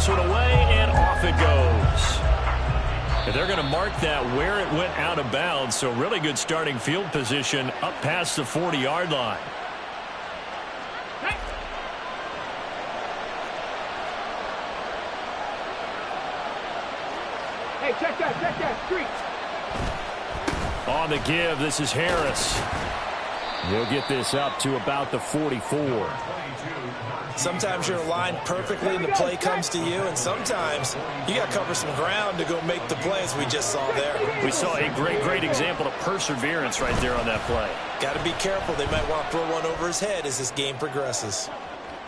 this one away, and off it goes. And they're going to mark that where it went out of bounds, so really good starting field position up past the 40-yard line. Hey, check that street. On the give, this is Harris. He'll get this up to about the 44. Sometimes you're aligned perfectly and the play comes to you, and sometimes you got to cover some ground to go make the plays we just saw there. We saw a great example of perseverance right there on that play. Got to be careful. They might want to throw one over his head as this game progresses.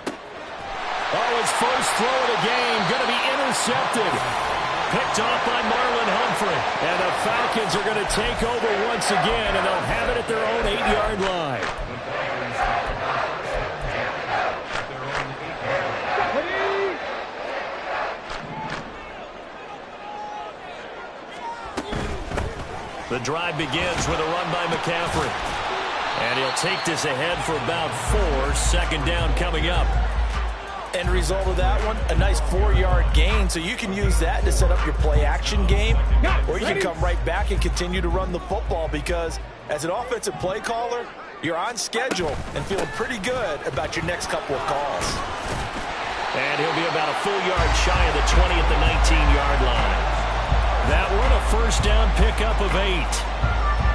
Oh, his first throw of the game going to be intercepted. Picked off by Marlon Humphrey. And the Falcons are going to take over once again, and they'll have it at their own 8-yard line. The drive begins with a run by McCaffrey. And he'll take this ahead for about 4. Second down coming up. End result of that one, a nice 4-yard gain, so you can use that to set up your play-action game, or you can come right back and continue to run the football, because as an offensive play caller, you're on schedule and feeling pretty good about your next couple of calls. And he'll be about a full yard shy of the 20 at the 19-yard line. That one a first down pickup of 8.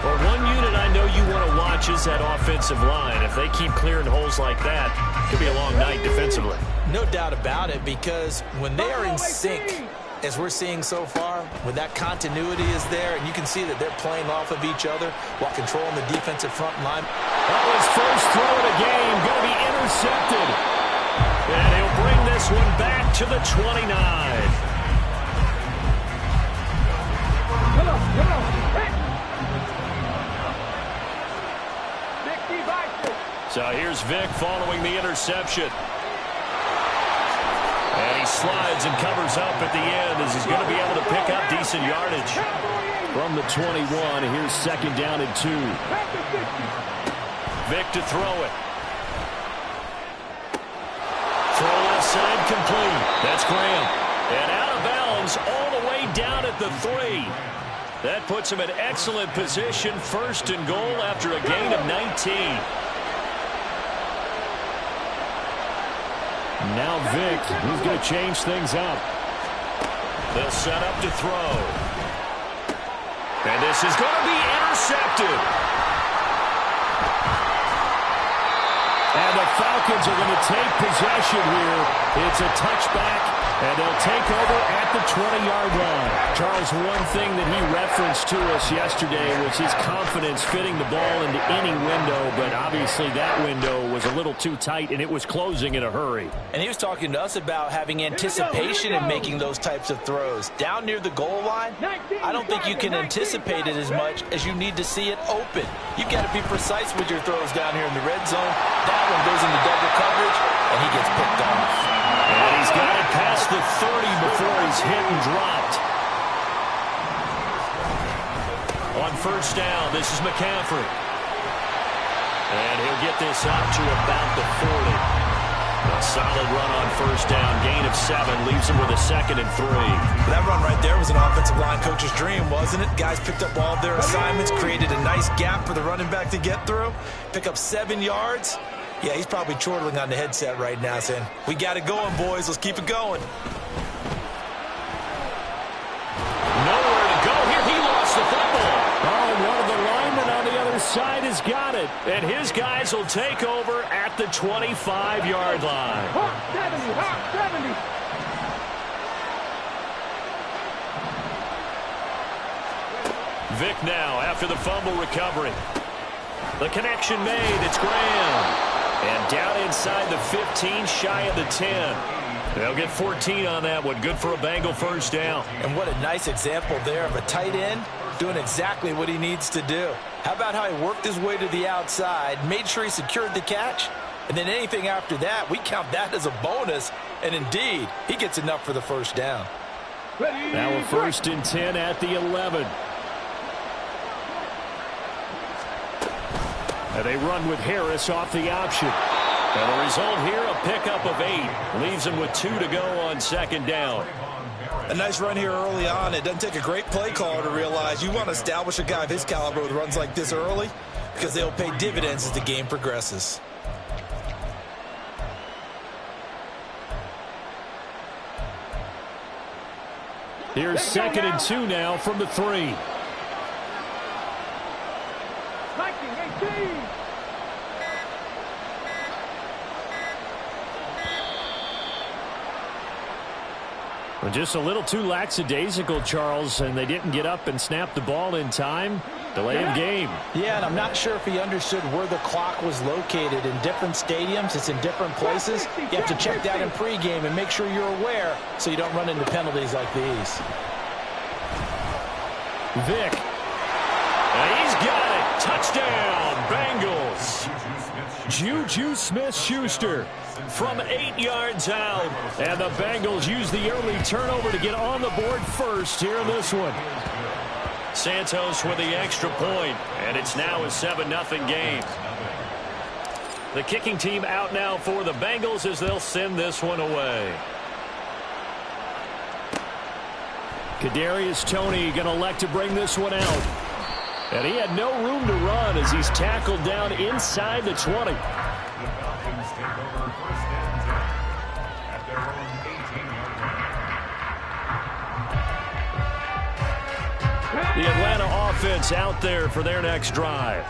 Well, one unit I know you want to watch is that offensive line. If they keep clearing holes like that, it could be a long night defensively. No doubt about it, because when they are in sync, as we're seeing so far, when that continuity is there, and you can see that they're playing off of each other while controlling the defensive front line. That was first throw of the game, going to be intercepted. And he'll bring this one back to the 29. Come on. So here's Vic following the interception. And he slides and covers up at the end as he's going to be able to pick up decent yardage. From the 21, here's second down and 2. Vic to throw it. Throw left side complete. That's Graham. And out of bounds all the way down at the 3. That puts him in excellent position, first and goal after a gain of 19. Now Vic, who's going to change things up. They'll set up to throw. And this is going to be intercepted. And the Falcons are going to take possession here. It's a touchback, and they'll take over at the 20-yard line. Charles, one thing that he referenced to us yesterday was his confidence fitting the ball into any window, but obviously that window was a little too tight, and it was closing in a hurry. And he was talking to us about having anticipation in making those types of throws. Down near the goal line, I don't think you can anticipate it as much as you need to see it open. You've got to be precise with your throws down here in the red zone. That one goes into double coverage, and he gets picked off. And he's got it past the 30 before he's hit and dropped. On first down, this is McCaffrey. And he'll get this up to about the 40. A solid run on first down. Gain of 7 leaves him with a second and 3. That run right there was an offensive line coach's dream, wasn't it? Guys picked up all of their assignments, created a nice gap for the running back to get through, pick up 7 yards. Yeah, he's probably chortling on the headset right now saying, we got it going, boys. Let's keep it going. Nowhere to go here. He lost the football. Oh, and one of the linemen on the other side has got it. And his guys will take over at the 25-yard line. 70. Vic now after the fumble recovery. The connection made. It's Graham. And down inside the 15, shy of the 10. They'll get 14 on that one. Good for a Bengal first down. And what a nice example there of a tight end doing exactly what he needs to do. How about how he worked his way to the outside, made sure he secured the catch, and then anything after that, we count that as a bonus. And indeed, he gets enough for the first down. Now a first and 10 at the 11. And they run with Harris off the option. And the result here, a pickup of 8. Leaves him with 2 to go on second down. A nice run here early on. It doesn't take a great play caller to realize you want to establish a guy of his caliber with runs like this early because they'll pay dividends as the game progresses. Here's 2nd and 2 now from the 3. 19-18. Well, just a little too lackadaisical, Charles, and they didn't get up and snap the ball in time. Delay of game. Yeah, and I'm not sure if he understood where the clock was located. In different stadiums, it's in different places. You have to check that in pregame and make sure you're aware so you don't run into penalties like these. Vick. And he's got it. Touchdown, Bengals. Juju Smith-Schuster from 8 yards out. And the Bengals use the early turnover to get on the board first here in this one. Santos with the extra point, and it's now a 7-0 game. The kicking team out now for the Bengals as they'll send this one away. Kadarius Toney going to elect to bring this one out. And he had no room to run as he's tackled down inside the 20. The Atlanta offense out there for their next drive.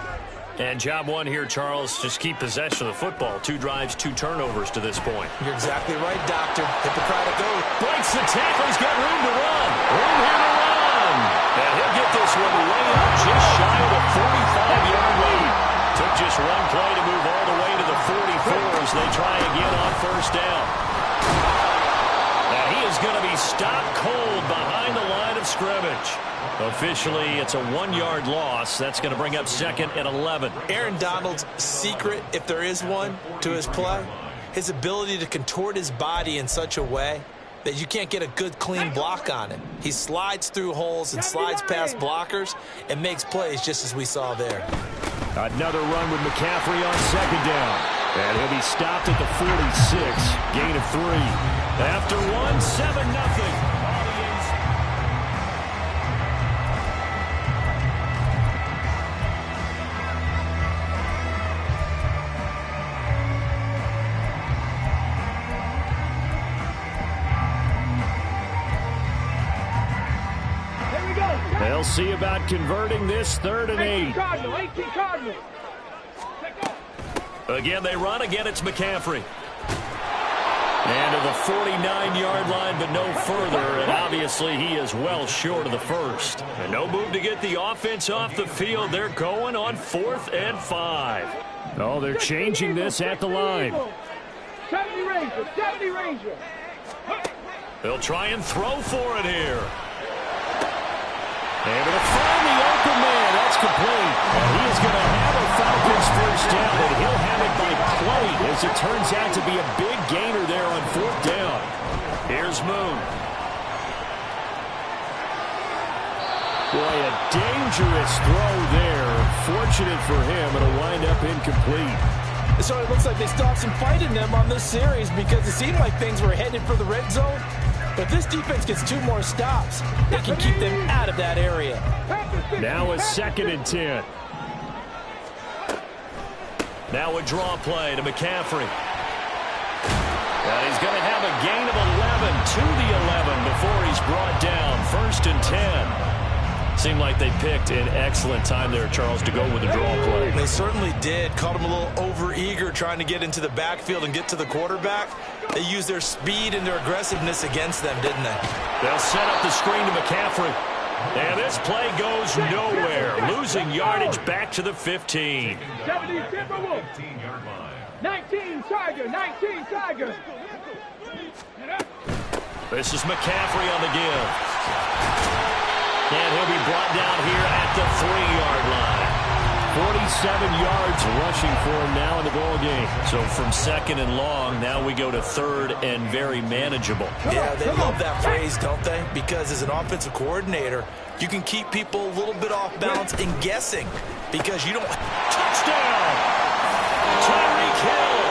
And job one here, Charles, just keep possession of the football. 2 drives, 2 turnovers to this point. You're exactly right, Doctor. Hippocratic oath. Breaks the tackle. He's got room to run. Room here to run. And he'll get this one way up just shy of the 45-yard line. Took just one play to move all the way to the 44 as they try again on first down. Now he is going to be stopped cold behind the line of scrimmage. Officially, it's a 1-yard loss. That's going to bring up 2nd and 11. Aaron Donald's secret, if there is one, to his play, his ability to contort his body in such a way that you can't get a good, clean block on him. He slides through holes and slides past blockers and makes plays just as we saw there. Another run with McCaffrey on second down. And he'll be stopped at the 46. Gain of 3. After 1, 7-0. They'll see about converting this 3rd and 8. 18 Cardinals. Again, they run. Again, it's McCaffrey. And to the 49-yard line, but no further. And obviously, he is well short of the first. And no move to get the offense off the field. They're going on 4th and 5. Oh, they're changing this at the line. 70 Ranger, 70 Ranger. They'll try and throw for it here. Able to find the open man. That's complete. And he is going to have a Falcons first down, and he'll have it by play as it turns out to be a big gainer there on 4th down. Here's Moon. Boy, a dangerous throw there. Fortunate for him, it'll wind up incomplete. So it looks like they still have some fight in them on this series because it seemed like things were headed for the red zone. But this defense gets 2 more stops. They can keep them out of that area. Now a 2nd and 10. Now a draw play to McCaffrey. And he's going to have a gain of 11 to the 11 before he's brought down. 1st and 10. Seemed like they picked an excellent time there, Charles, to go with the draw play. They certainly did. Caught him a little over-eager trying to get into the backfield and get to the quarterback. They used their speed and their aggressiveness against them, didn't they? They'll set up the screen to McCaffrey. And this play goes nowhere. Losing yardage back to the 15. 70 Timberwolves. 19 Tiger, 19 Tiger. This is McCaffrey on the give. And he'll be brought down here at the 3-yard line. 47 yards rushing for him now in the ball game. So from 2nd and long, now we go to 3rd and very manageable. Yeah, they love that phrase, don't they? Because as an offensive coordinator, you can keep people a little bit off balance and guessing because you don't... Touchdown! Tyreek Hill!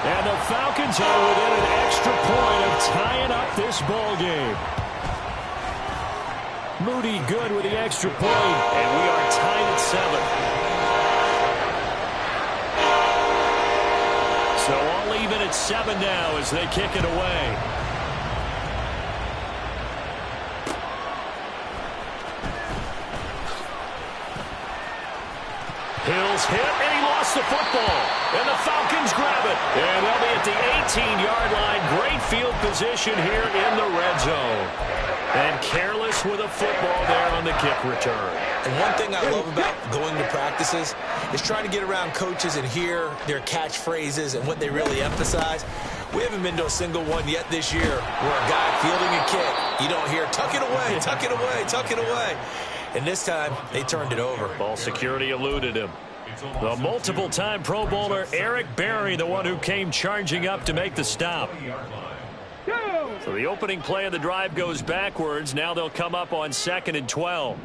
And the Falcons are within an extra point of tying up this ball game. Moody good with the extra point, and we are tied at 7. So all even at 7 now as they kick it away. Hill's hit, and he lost the football. And the Falcons grab it. And they'll be at the 18-yard line. Great field position here in the red zone. And careless with a football there on the kick return. And one thing I love about going to practices is trying to get around coaches and hear their catchphrases and what they really emphasize. We haven't been to a single one yet this year where a guy fielding a kick, you don't hear, tuck it away, tuck it away, tuck it away. And this time, they turned it over. Ball security eluded him. The multiple-time Pro Bowler Eric Berry, the one who came charging up to make the stop. So the opening play of the drive goes backwards. Now they'll come up on 2nd and 12.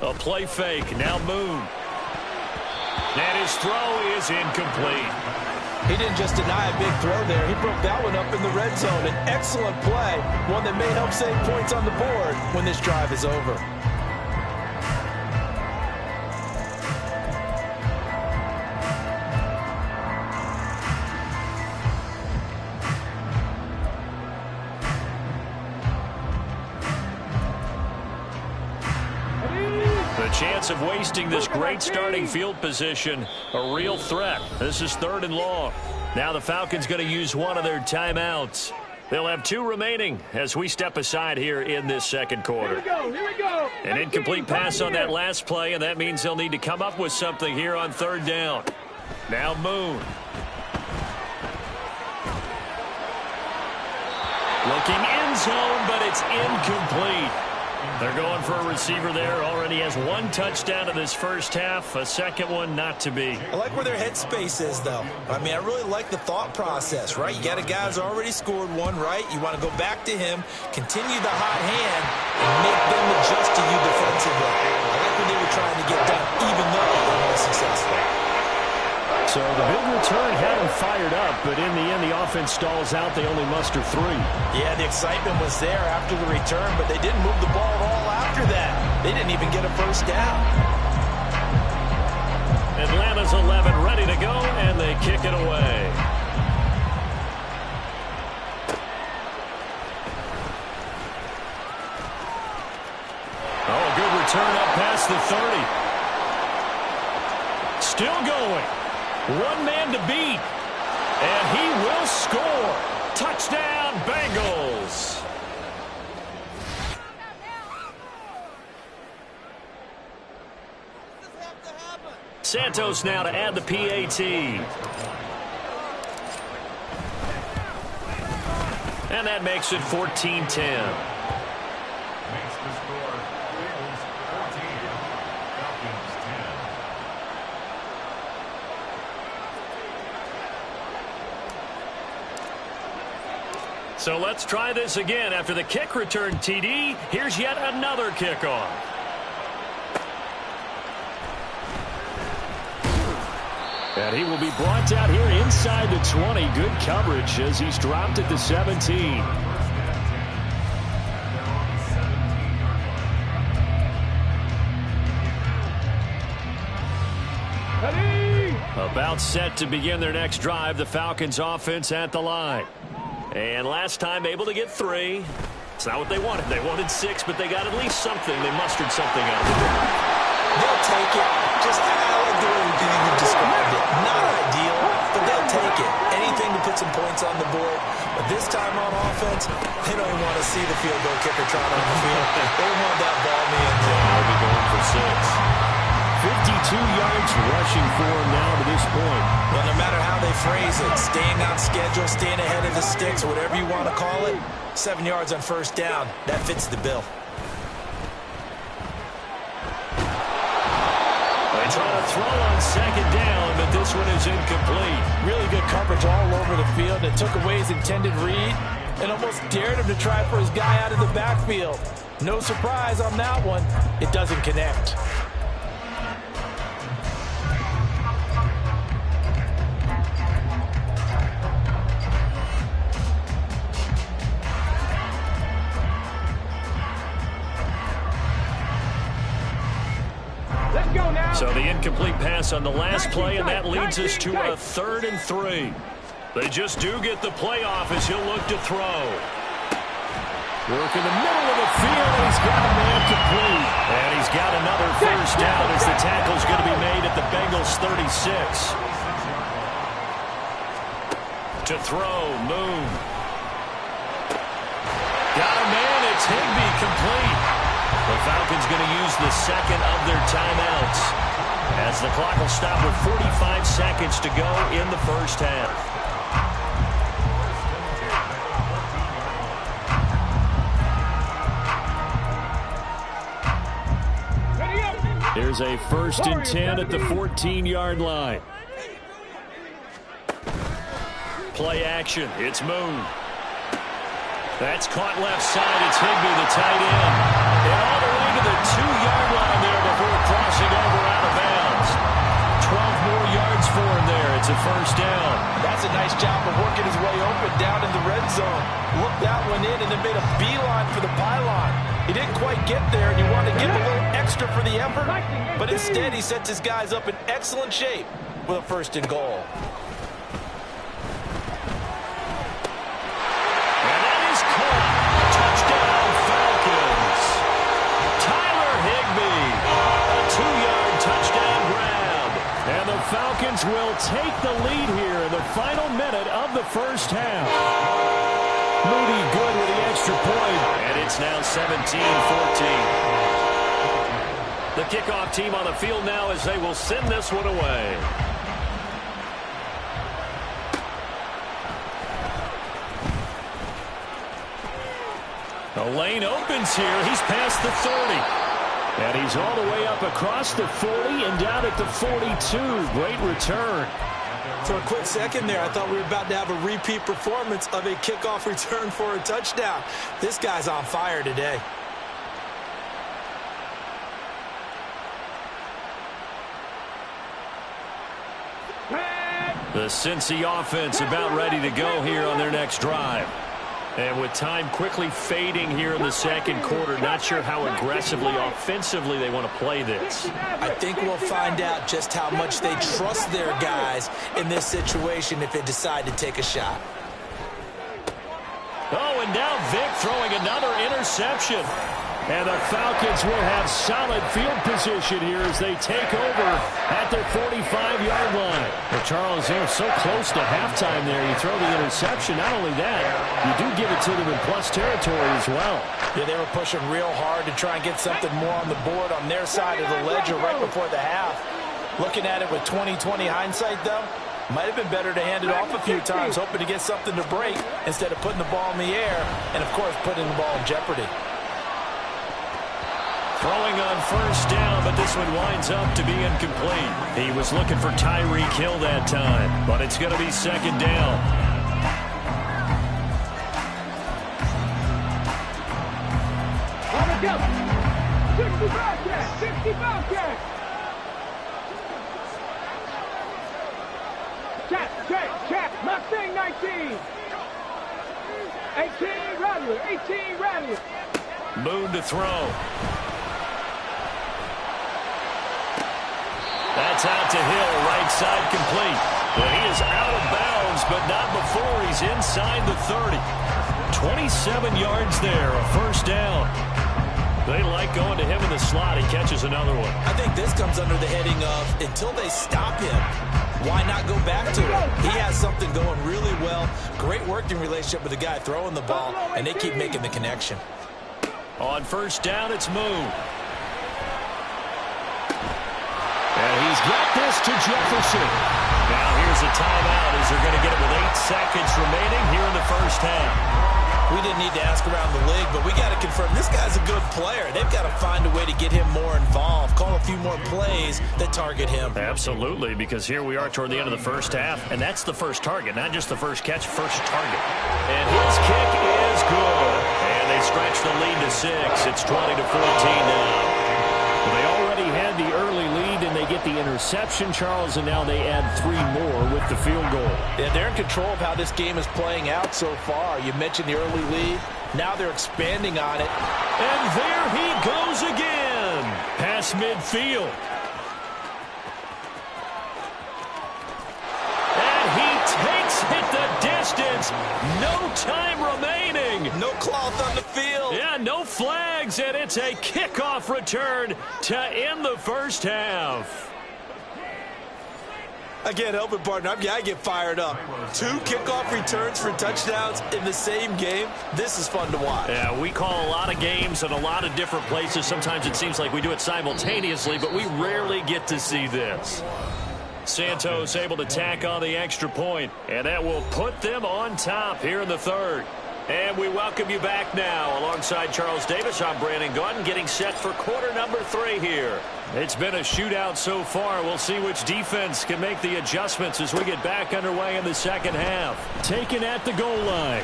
A play fake. Now Moon. And his throw is incomplete. He didn't just deny a big throw there. He broke that one up in the red zone. An excellent play, one that may help save points on the board when this drive is over. The chance of wasting this great starting field position, a real threat. This is 3rd and long. Now the Falcons going to use one of their timeouts. They'll have 2 remaining as we step aside here in this second quarter. Here we go. An incomplete pass on that last play, and that means they'll need to come up with something here on 3rd down. Now Moon. Looking end zone, but it's incomplete. They're going for a receiver there. Already has 1 touchdown in this first half. A second one not to be. I like where their headspace is, though. I mean, I really like the thought process, right? You got a guy who's already scored 1, right? You want to go back to him, continue the hot hand, and make them adjust to you defensively. I like what they were trying to get done, even though they weren't successful. So the big return had them fired up, but in the end, the offense stalls out. They only muster 3. Yeah, the excitement was there after the return, but they didn't move the ball at all after that. They didn't even get a first down. Atlanta's 11 ready to go, and they kick it away. Oh, a good return up past the 30. Still going. 1 man to beat. And he will score. Touchdown, Bengals. Santos now to add the PAT. And that makes it 14-10. So let's try this again. After the kick return TD, here's yet another kickoff. And he will be brought out here inside the 20. Good coverage as he's dropped at the 17. About set to begin their next drive. The Falcons offense at the line. And last time able to get 3. It's not what they wanted. They wanted 6, but they got at least something. They mustered something out of the door. They'll take it. Just I like the way you described it. Not ideal, but they'll take it. Anything to put some points on the board. But this time on offense, they don't even want to see the field goal kicker trot on the field. They want that ball in the end zone. They'll be going for 6. 52 yards rushing for him now to this point. Well, no matter how they phrase it, staying on schedule, staying ahead of the sticks, whatever you want to call it, 7 yards on first down, that fits the bill. They try to throw on second down, but this one is incomplete. Really good coverage all over the field. It took away his intended read and almost dared him to try for his guy out of the backfield. No surprise on that one. It doesn't connect. So the incomplete pass on the last play, and that leads us to a 3rd and 3. They just do get the play off as he'll look to throw. Work in the middle of the field, and he's got a man complete. And he's got another first down as the tackle's going to be made at the Bengals 36. To throw, Moon. Got a man, it's Higbee, complete. The Falcons going to use the second of their timeouts as the clock will stop with 45 seconds to go in the first half. Here's a 1st and 10 at the 14-yard line. Play action. It's Moon. That's caught left side. It's Higbee, the tight end. And all the way to the 2-yard line there before crossing over out of bounds. 12 more yards for him there. It's a first down. That's a nice job of working his way open down in the red zone. Looked that one in and then made a beeline for the pylon. He didn't quite get there, and you want to give him a little extra for the effort. But instead, he sets his guys up in excellent shape with a 1st and goal. Falcons will take the lead here in the final minute of the first half. Moody good with the extra point, and it's now 17-14. The kickoff team on the field now as they will send this one away. The lane opens here. He's past the 30. And he's all the way up across the 40 and down at the 42. Great return. For a quick second there, I thought we were about to have a repeat performance of a kickoff return for a touchdown. This guy's on fire today. The Cincy offense about ready to go here on their next drive. And with time quickly fading here in the second quarter, not sure how aggressively, offensively they want to play this. I think we'll find out just how much they trust their guys in this situation if they decide to take a shot. Oh, and now Vic throwing another interception. And the Falcons will have solid field position here as they take over at their 45-yard line. Well, Charles, they're so close to halftime there. You throw the interception. Not only that, you do give it to them in plus territory as well. Yeah, they were pushing real hard to try and get something more on the board on their side of the ledger right before the half. Looking at it with 20/20 hindsight, though, might have been better to hand it off a few times, hoping to get something to break instead of putting the ball in the air and, of course, putting the ball in jeopardy. Throwing on first down, but this one winds up to be incomplete. He was looking for Tyreek Hill that time, but it's going to be second down. On the go. 60 Bobcats. 60 Bobcats. Check. Mustang 19. 18 Rattler. 18 Rattler. Moon to throw. That's out to Hill, right side complete. Well, he is out of bounds, but not before he's inside the 30. 27 yards there, a first down. They like going to him in the slot. He catches another one. I think this comes under the heading of until they stop him, why not go back to him? He has something going really well. Great working relationship with the guy throwing the ball, and they keep making the connection. On first down, it's Moon. And he's got this to Jefferson. Now here's a timeout as they're going to get it with 8 seconds remaining here in the first half. We didn't need to ask around the league, but we got to confirm this guy's a good player. They've got to find a way to get him more involved, call a few more plays that target him. Absolutely, because here we are toward the end of the first half, and that's the first target, not just the first catch, first target. And his kick is good. And they stretch the lead to 6. It's 20-14 now. Well, they already had the early lead, and they get the interception, Charles, and now they add 3 more with the field goal. Yeah, they're in control of how this game is playing out so far. You mentioned the early lead. Now they're expanding on it. And there he goes again. Past midfield. takes it the distance. No time remaining. No cloth on the field. Yeah, no flags, and it's a kickoff return to end the first half. I can't help it, partner. I get fired up. 2 kickoff returns for touchdowns in the same game. This is fun to watch. Yeah, we call a lot of games in a lot of different places. Sometimes it seems like we do it simultaneously, but we rarely get to see this. Santos able to tack on the extra point, and that will put them on top here in the third. And we welcome you back now. Alongside Charles Davis, I'm Brandon Gaudin, getting set for quarter number 3 here. It's been a shootout so far. We'll see which defense can make the adjustments as we get back underway in the second half. Taken at the goal line.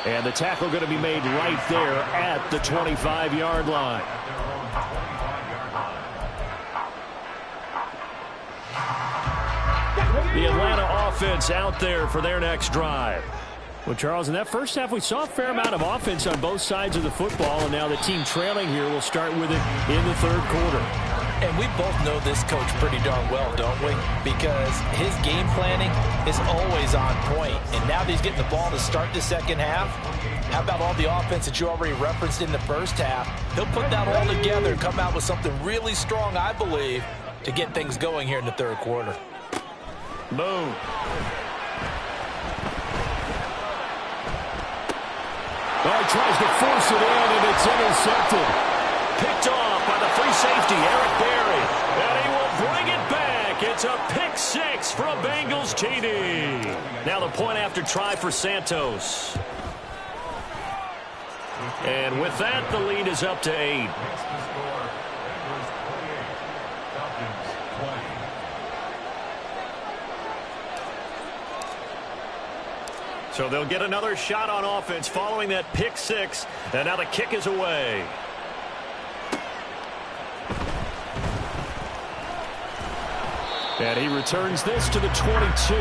And the tackle going to be made right there at the 25-yard line. The Atlanta offense out there for their next drive. Well, Charles, in that first half, we saw a fair amount of offense on both sides of the football, and now the team trailing here will start with it in the third quarter. And we both know this coach pretty darn well, don't we? Because his game planning is always on point. And now that he's getting the ball to start the second half, how about all the offense that you already referenced in the first half? He'll put that all together and come out with something really strong, I believe, to get things going here in the third quarter. Boom. Oh, he tries to force it in, and it's intercepted. Picked off by the free safety, Eric Berry. And he will bring it back. It's a pick 6 from Bengals TD. Now the point after try for Santos. And with that, the lead is up to 8. So they'll get another shot on offense following that pick 6. And now the kick is away. And he returns this to the 22.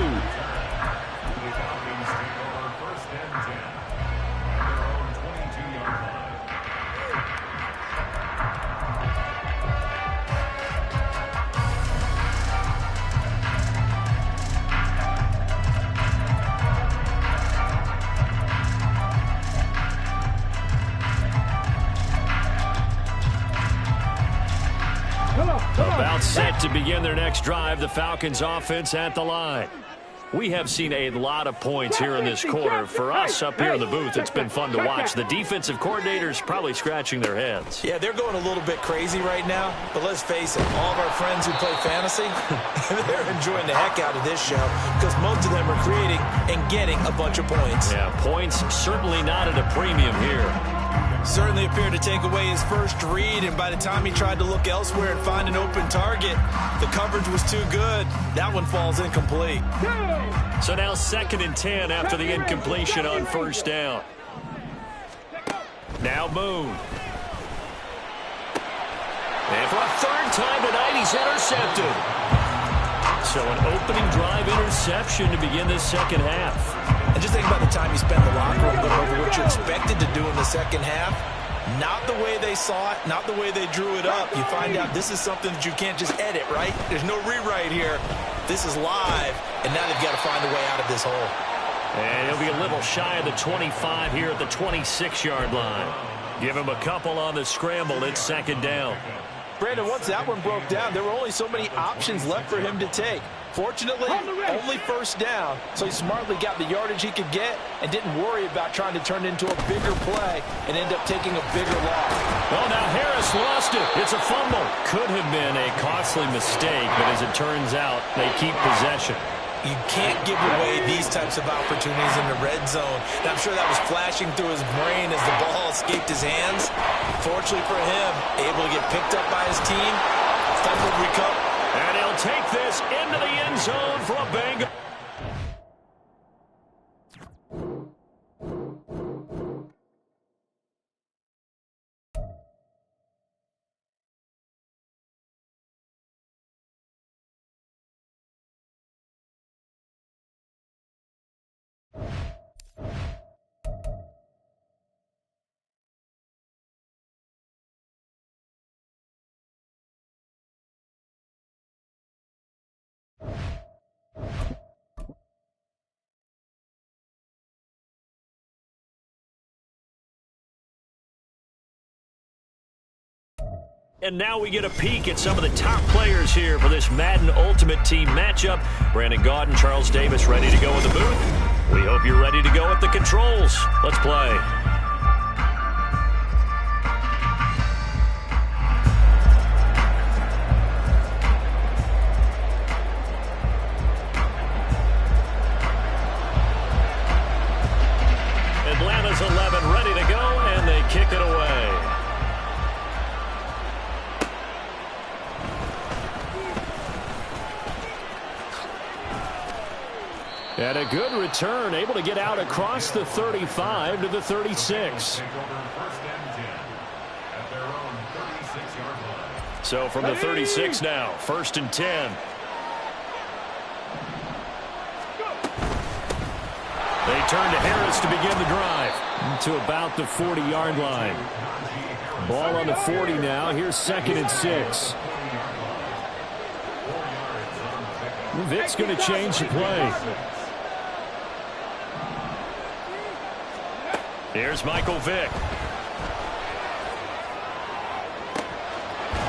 About set to begin their next drive, the Falcons offense at the line. We have seen a lot of points here in this quarter. For us up here in the booth, it's been fun to watch. The defensive coordinators probably scratching their heads. Yeah, they're going a little bit crazy right now. But let's face it, all of our friends who play fantasy, they're enjoying the heck out of this show because most of them are creating and getting a bunch of points. Yeah, points certainly not at a premium here. Certainly appeared to take away his first read, and by the time he tried to look elsewhere and find an open target, the coverage was too good. That one falls incomplete. So now 2nd and 10 after the incompletion on first down. Now Moon. And for a third time tonight, he's intercepted. So an opening drive interception to begin this second half. And just think about the time you spent in the locker room going over what you expected to do in the second half. Not the way they saw it, not the way they drew it up. You find out this is something that you can't just edit, right? There's no rewrite here. This is live, and now they've got to find a way out of this hole. And he'll be a little shy of the 25 here at the 26-yard line. Give him a couple on the scramble. It's 2nd down. Brandon, once that one broke down, there were only so many options left for him to take. Fortunately, only first down, so he smartly got the yardage he could get and didn't worry about trying to turn it into a bigger play and end up taking a bigger loss. Oh, now Harris lost it. It's a fumble. Could have been a costly mistake, but as it turns out, they keep possession. You can't give away these types of opportunities in the red zone. And I'm sure that was flashing through his brain as the ball escaped his hands. Fortunately for him, able to get picked up by his team, fumbled, recovered. And he'll take this into the end zone for a Bengal. And now we get a peek at some of the top players here for this Madden Ultimate Team matchup. Brandon Gaudin, Charles Davis ready to go in the booth. We hope you're ready to go at the controls. Let's play. Atlanta's 11 ready to go, and they kick it away. And a good return, able to get out across the 35 to the 36. So from the 36 now, 1st and 10. They turn to Harris to begin the drive to about the 40-yard line. Ball on the 40 now. Here's 2nd and 6. Vic's going to change the play. Here's Michael Vick.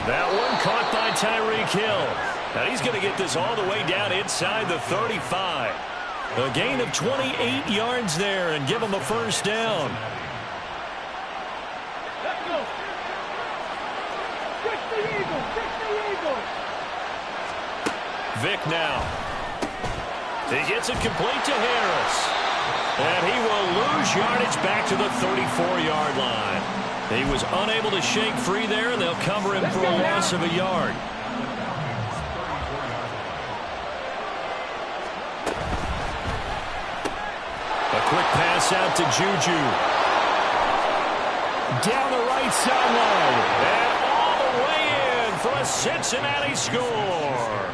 That one caught by Tyreek Hill. Now he's going to get this all the way down inside the 35. A gain of 28 yards there and give him a 1st down. Let's go. Fix the Eagles. Fix the Eagles. Vick now. He gets it complete to Harris. And he will lose yardage back to the 34-yard line. He was unable to shake free there, and they'll cover him for a loss of a yard. A quick pass out to Juju. Down the right sideline. And all the way in for a Cincinnati score.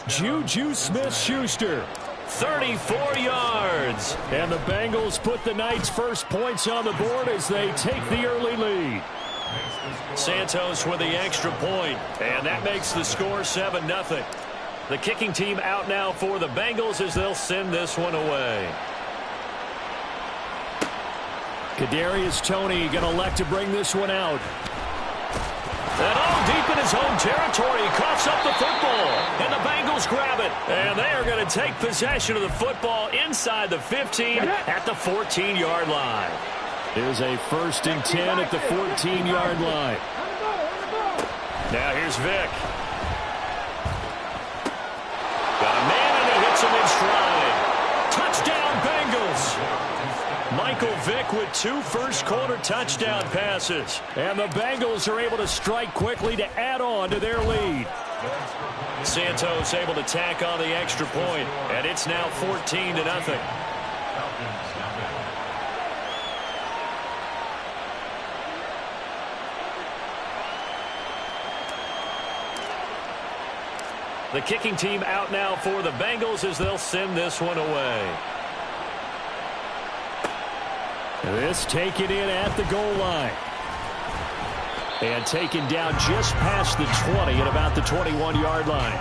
Juju Smith-Schuster. 34 yards. And the Bengals put the Knights' first points on the board as they take the early lead. Santos with the extra point, and that makes the score 7-0. The kicking team out now for the Bengals as they'll send this one away. Kadarius Toney going to elect to bring this one out. And all deep in his own territory, he coughs up the football, and the Bengals grab it. And they are going to take possession of the football inside the 15 at the 14-yard line. Here's a 1st and 10 at the 14-yard line. Now here's Vick. Got a man, and he hits him in stride. Touchdown, Bengals. Michael Vick with 2 first-quarter touchdown passes. And the Bengals are able to strike quickly to add on to their lead. Santos able to tack on the extra point, and it's now 14-0. The kicking team out now for the Bengals as they'll send this one away. This taken in at the goal line. And taken down just past the 20 at about the 21-yard line.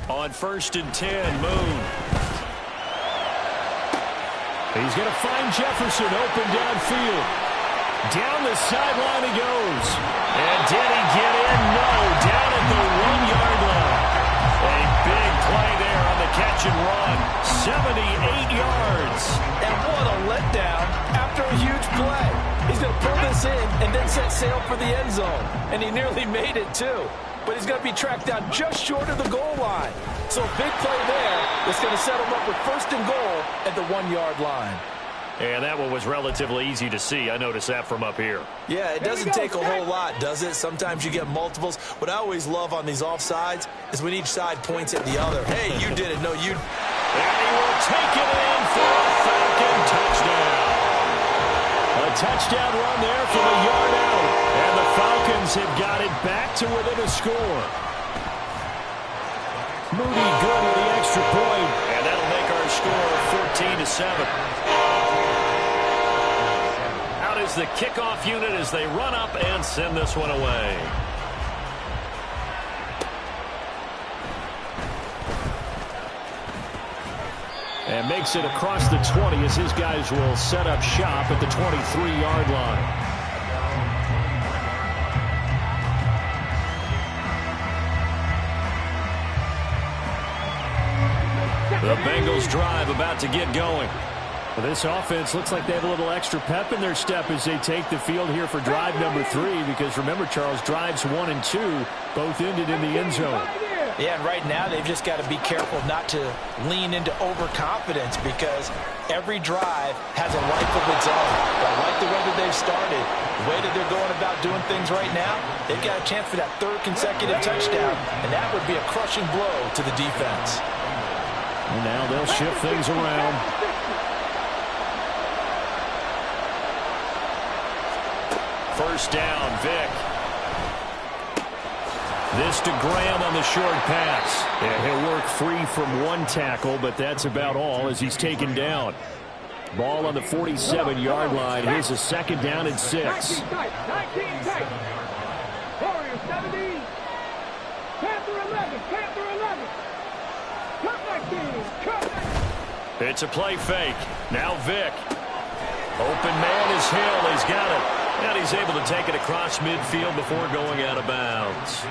On 1st and 10, Moon. He's going to find Jefferson open downfield. Down the sideline he goes. And did he get in? No, down at the 1-yard line. A big play there on the catch and run. 78 yards. And what a letdown after a huge play. He's going to pull this in and then set sail for the end zone. And he nearly made it, too. But he's going to be tracked down just short of the goal line. So a big play there that's going to set him up with 1st and goal at the 1-yard line. And that one was relatively easy to see. I noticed that from up here. Yeah, it doesn't take a whole lot, does it? Sometimes you get multiples. What I always love on these offsides is when each side points at the other. Hey, you did it. No, you. And he will take it in for a Falcon touchdown. A touchdown run there from a yard out. And the Falcons have got it back to within a score. Moody good with the extra point. And score 14-7. Out is the kickoff unit as they run up and send this one away. And makes it across the 20 as his guys will set up shop at the 23-yard line. The Bengals drive about to get going. Well, this offense looks like they have a little extra pep in their step as they take the field here for drive number 3. Because remember, Charles, drives 1 and 2 both ended in the end zone. Yeah, and right now they've just got to be careful not to lean into overconfidence because every drive has a life of its own. But I like the way that they've started, the way that they're going about doing things right now, they've got a chance for that 3rd consecutive touchdown, and that would be a crushing blow to the defense. And now they'll shift things around. First down, Vic. This to Graham on the short pass. Yeah, he'll work free from 1 tackle, but that's about all as he's taken down. Ball on the 47-yard line. Here's a 2nd down and 6. 19 tight. Warriors 17. Panther 11. Panther 11. Come back in. Come back. It's a play fake. Now Vic. Open man is Hill. He's got it. And he's able to take it across midfield before going out of bounds.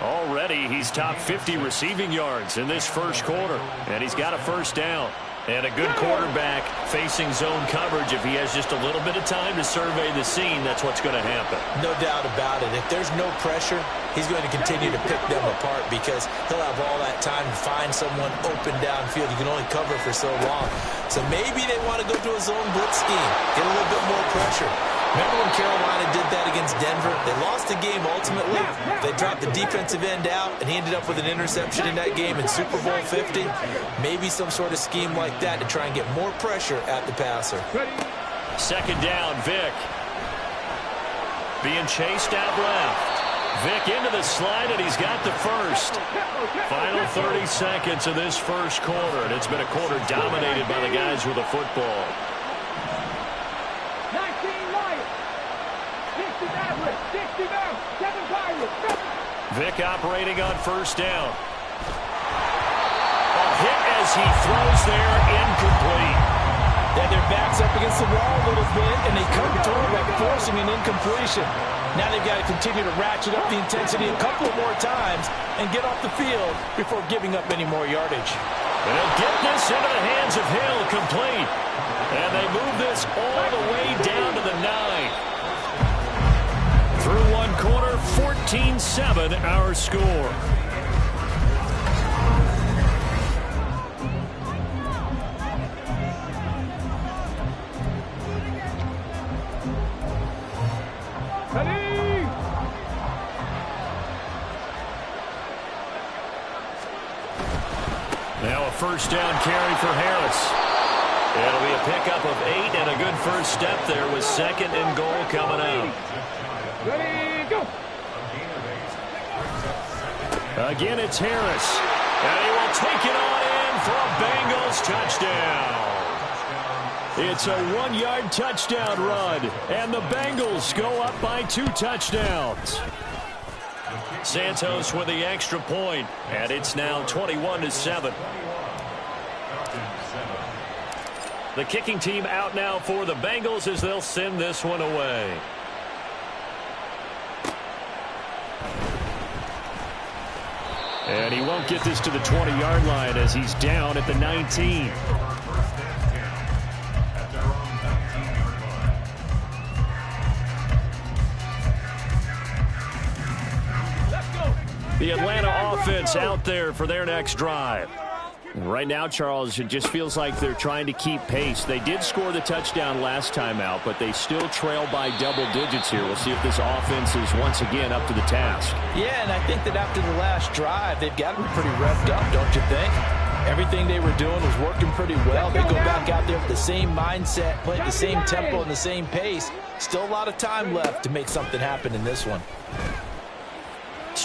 Already, he's top 50 receiving yards in this first quarter. And he's got a first down. And a good quarterback facing zone coverage. If he has just a little bit of time to survey the scene, that's what's going to happen. No doubt about it. If there's no pressure, he's going to continue to pick them apart because he'll have all that time to find someone open downfield. You can only cover for so long. So maybe they want to go to a zone blitz scheme, get a little bit more pressure. Remember when Carolina did that against Denver? They lost the game ultimately. They dropped the defensive end out, and he ended up with an interception in that game in Super Bowl 50. Maybe some sort of scheme like that to try and get more pressure at the passer. 2nd down, Vic. Being chased out left. Vic into the slide, and he's got the first. Final 30 seconds of this first quarter, and it's been a quarter dominated by the guys with the football. Vic operating on first down. A hit as he throws there, incomplete. Yeah, their back's up against the wall a little bit, and they come through by forcing an incompletion. Now they've got to continue to ratchet up the intensity a couple more times and get off the field before giving up any more yardage. And he'll get this into the hands of Hill, complete. And they move this all the way down to the 9. Through 1 quarter, 14-7 our score. Now a first down carry for Harris. It'll be a pickup of 8 and a good first step there with 2nd and goal coming out. Ready, go. Again, it's Harris. And he will take it on in for a Bengals touchdown. It's a 1-yard touchdown run. And the Bengals go up by 2 touchdowns. Santos with the extra point. And it's now 21-7. The kicking team out now for the Bengals as they'll send this one away. And he won't get this to the 20-yard line as he's down at the 19. The Atlanta offense out there for their next drive. Right now, Charles, it just feels like they're trying to keep pace. They did score the touchdown last time out, but they still trail by double digits here. We'll see if this offense is once again up to the task. Yeah, and I think that after the last drive, they've got to be pretty revved up, don't you think? Everything they were doing was working pretty well. They go back out there with the same mindset, play at the same tempo and the same pace. Still a lot of time left to make something happen in this one.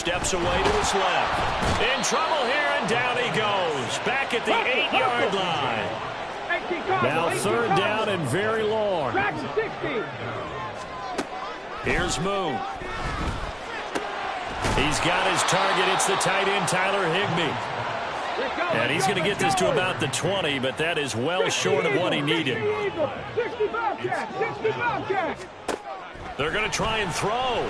steps away to his left. In trouble here, and down he goes. Back at the 8-yard line. Now third down and very long. Here's Moon. He's got his target. It's the tight end, Tyler Higbee. And he's going to get this to about the 20, but that is well short of what he needed. They're going to try and throw.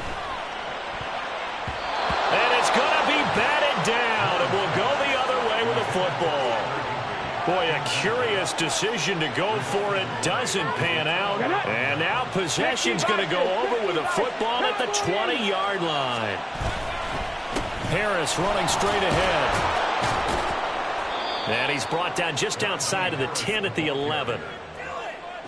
And it's going to be batted down, and will go the other way with the football. Boy, a curious decision to go for it. Doesn't pan out. And now possession's going to go over with a football at the 20-yard line. Harris running straight ahead. And he's brought down just outside of the 10 at the 11.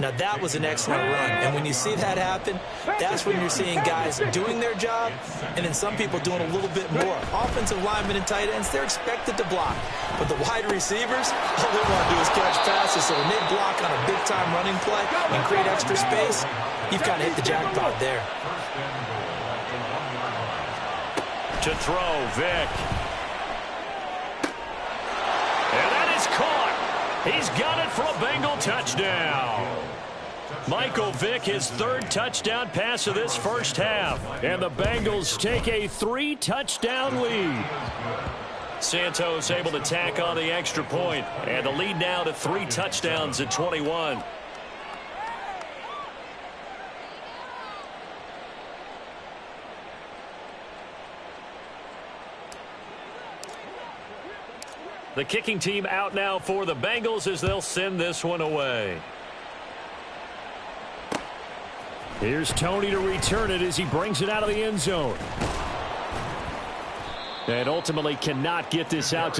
Now, that was an excellent run. And when you see that happen, that's when you're seeing guys doing their job and then some people doing a little bit more. Offensive linemen and tight ends, they're expected to block. But the wide receivers, all they want to do is catch passes. So when they block on a big-time running play and create extra space, you've kind of hit the jackpot there. To throw, Vick. And that is caught. He's got it for a Bengal touchdown. Michael Vick, his third touchdown pass of this first half. And the Bengals take a 3-touchdown lead. Santos able to tack on the extra point. And the lead now to 3 touchdowns at 21. The kicking team out now for the Bengals as they'll send this one away. Here's Tony to return it as he brings it out of the end zone. And ultimately cannot get this out.